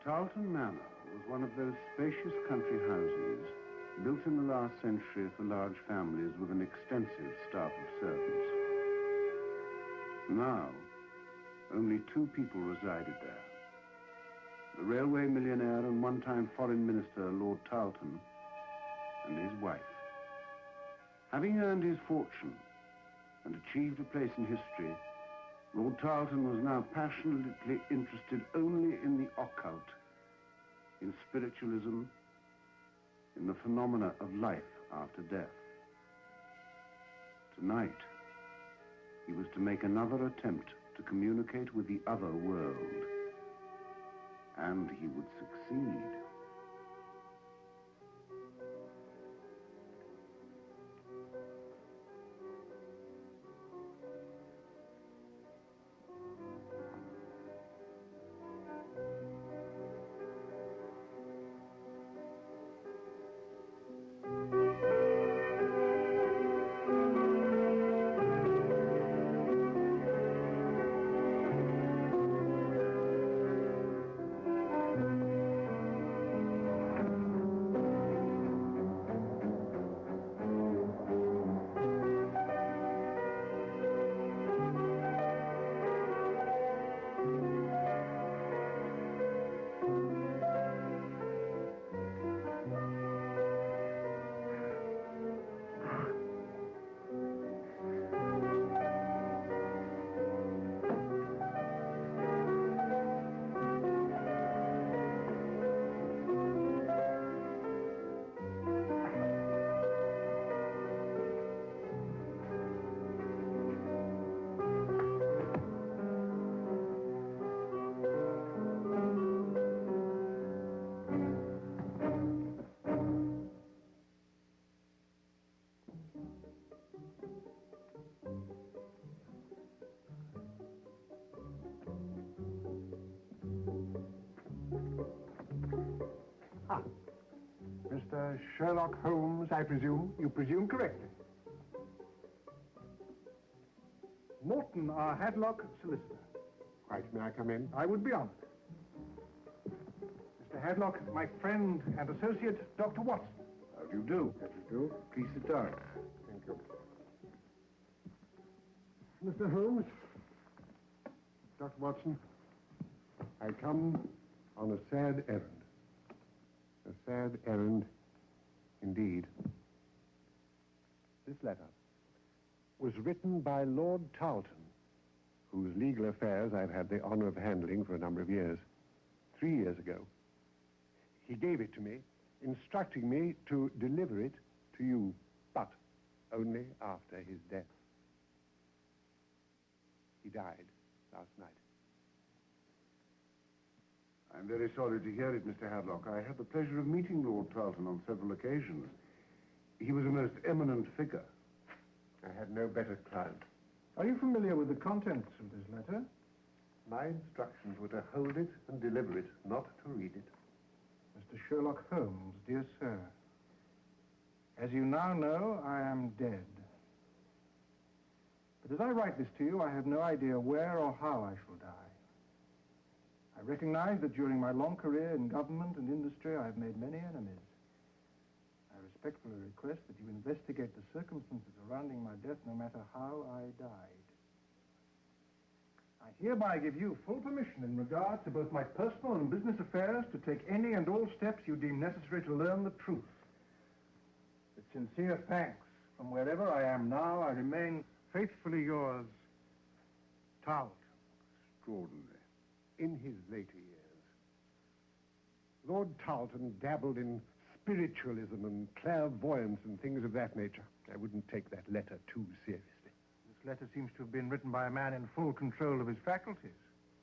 Tarleton Manor was one of those spacious country houses built in the last century for large families with an extensive staff of servants. Now, only two people resided there. The railway millionaire and one-time foreign minister, Lord Tarleton, and his wife. Having earned his fortune and achieved a place in history, Lord Tarleton was now passionately interested only in the occult, in spiritualism, in the phenomena of life after death. Tonight, he was to make another attempt to communicate with the other world, and he would succeed. Mr. Sherlock Holmes, I presume. You presume correctly. Morton, our Hadlock solicitor. Quite. May I come in? I would be honored. Mr. Hadlock, my friend and associate, Dr. Watson. How do you do? How do you do? Please sit down. Thank you. Mr. Holmes, Dr. Watson, I come on a sad errand. A sad errand indeed. This letter was written by Lord Tarleton, whose legal affairs I've had the honor of handling for a number of years. 3 years ago, he gave it to me, instructing me to deliver it to you, but only after his death. He died last night. I'm very sorry to hear it, Mr. Hadlock. I had the pleasure of meeting Lord Tarleton on several occasions. He was a most eminent figure. I had no better client. Are you familiar with the contents of this letter? My instructions were to hold it and deliver it, not to read it. Mr. Sherlock Holmes, dear sir, as you now know, I am dead. But as I write this to you, I have no idea where or how I shall die. I recognize that during my long career in government and industry, I have made many enemies. I respectfully request that you investigate the circumstances surrounding my death, no matter how I died. I hereby give you full permission in regard to both my personal and business affairs to take any and all steps you deem necessary to learn the truth. With sincere thanks, from wherever I am now, I remain faithfully yours, Tarleton. Extraordinary. In his later years, Lord Tarleton dabbled in spiritualism and clairvoyance and things of that nature. I wouldn't take that letter too seriously. This letter seems to have been written by a man in full control of his faculties.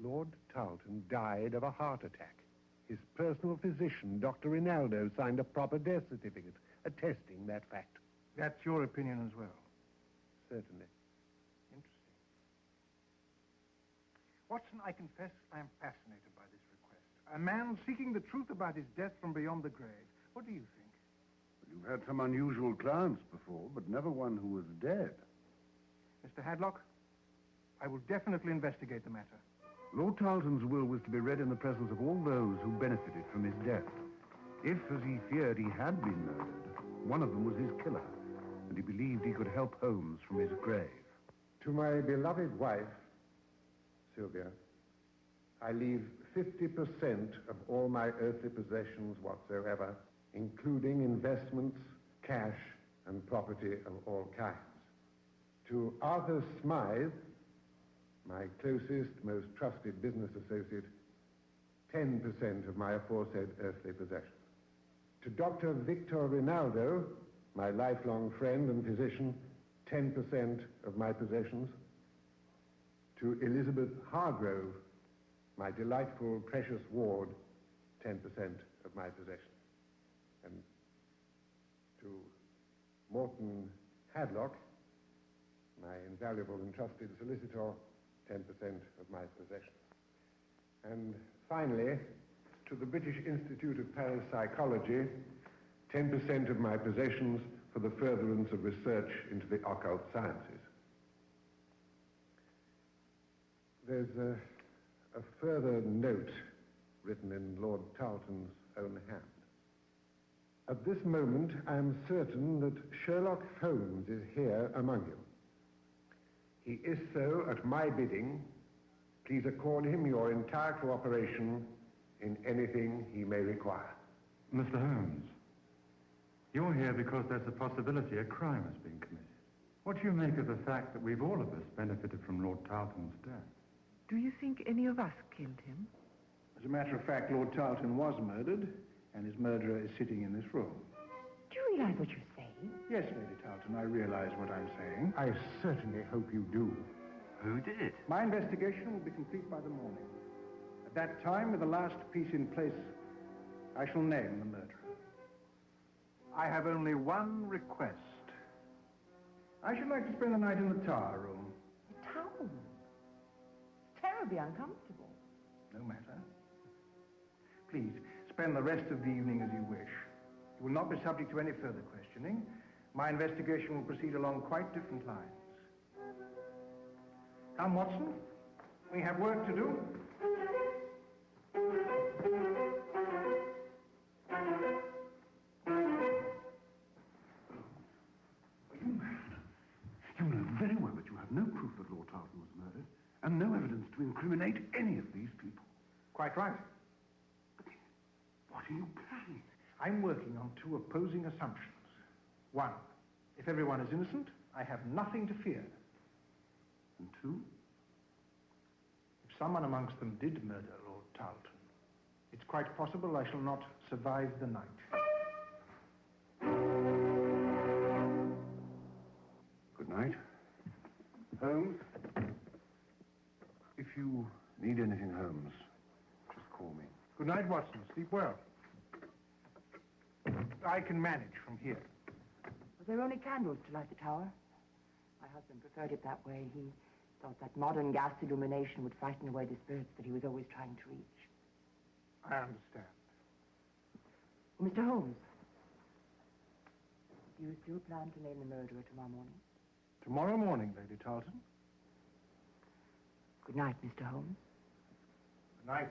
Lord Tarleton died of a heart attack. His personal physician, Dr. Rinaldo, signed a proper death certificate attesting that fact. That's your opinion as well. Certainly. Interesting. Watson, I confess I am fascinated by this request. A man seeking the truth about his death from beyond the grave. What do you think? You've had some unusual clients before, but never one who was dead. Mr. Hadlock, I will definitely investigate the matter. Lord Tarleton's will was to be read in the presence of all those who benefited from his death. If, as he feared, he had been murdered, one of them was his killer, and he believed he could help Holmes from his grave. To my beloved wife, Sylvia, I leave 50% of all my earthly possessions whatsoever, including investments, cash, and property of all kinds. To Arthur Smythe, my closest, most trusted business associate, 10% of my aforesaid earthly possessions. To Dr. Victor Rinaldo, my lifelong friend and physician, 10% of my possessions. To Elizabeth Hargrove, my delightful, precious ward, 10% of my possessions. And to Morton Hadlock, my invaluable and trusted solicitor, 10% of my possessions. And finally, to the British Institute of Parapsychology, 10% of my possessions for the furtherance of research into the occult sciences. There's a further note written in Lord Tarleton's own hand. At this moment, I am certain that Sherlock Holmes is here among you. He is so at my bidding. Please accord him your entire cooperation in anything he may require. Mr. Holmes, you're here because there's a possibility a crime has been committed. What do you make of the fact that we've all of us benefited from Lord Tarleton's death? Do you think any of us killed him? As a matter of fact, Lord Tarleton was murdered, and his murderer is sitting in this room. Do you realize what you're saying? Yes, Lady Tarleton, I realize what I'm saying. I certainly hope you do. Who did it? My investigation will be complete by the morning. At that time, with the last piece in place, I shall name the murderer. I have only one request. I should like to spend the night in the tower room. The tower room? It's terribly uncomfortable. No matter. Please, spend the rest of the evening as you wish. You will not be subject to any further questioning. My investigation will proceed along quite different lines. Come, Watson. We have work to do. Are you mad? You know very well that you have no proof that Lord Tarleton was murdered, and no evidence to incriminate any of these people. Quite right. What are you planning? I'm working on two opposing assumptions. One, if everyone is innocent, I have nothing to fear. And two? If someone amongst them did murder Lord Tarleton, it's quite possible I shall not survive the night. Good night. Holmes? If you need anything, Holmes, just call me. Good night, Watson. Sleep well. I can manage from here. Was there only candles to light the tower? My husband preferred it that way. He thought that modern gas illumination would frighten away the spirits that he was always trying to reach. I understand. Well, Mr. Holmes, do you still plan to name the murderer tomorrow morning? Tomorrow morning, Lady Tarleton. Good night, Mr. Holmes. Good night.